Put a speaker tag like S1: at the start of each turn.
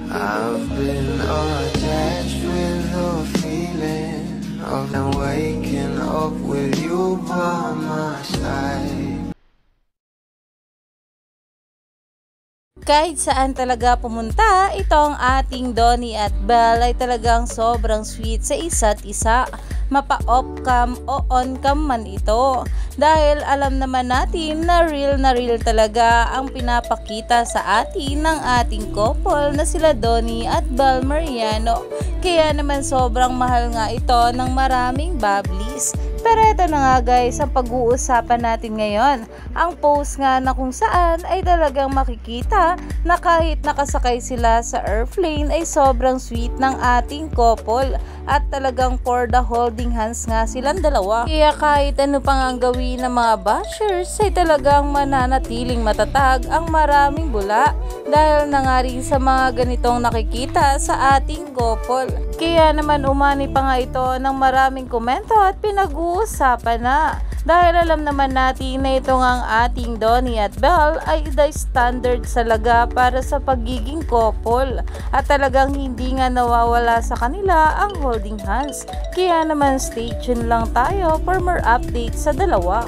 S1: I've been attached with the feeling of them waking up with you by my side.
S2: Kahit saan talaga pumunta, itong ating Donnie at Belle ay talagang sobrang sweet sa isa't isa. Mapa-off cam o on cam man ito. Dahil alam naman natin na real talaga ang pinapakita sa atin ng ating couple na sila Donnie at Belle Mariano. Kaya naman sobrang mahal nga ito ng maraming bablis. Pero ito na nga guys, ang pag-uusapan natin ngayon. Ang post nga na kung saan ay talagang makikita na kahit nakasakay sila sa airplane ay sobrang sweet ng ating couple. At talagang for the holding hands nga silang dalawa. Kaya kahit ano pang ang gawin ng mga bashers ay talagang mananatiling matatag ang maraming bula. Dahil na nga rin sa mga ganitong nakikita sa ating couple. Kaya naman umani pa nga ito ng maraming komento at pinag-uusapan na. Dahil alam naman natin na ito ang ating Donnie at Belle ay the standard talaga para sa pagiging couple. At talagang hindi nga nawawala sa kanila ang holding hands. Kaya naman stay tuned lang tayo for more updates sa dalawa.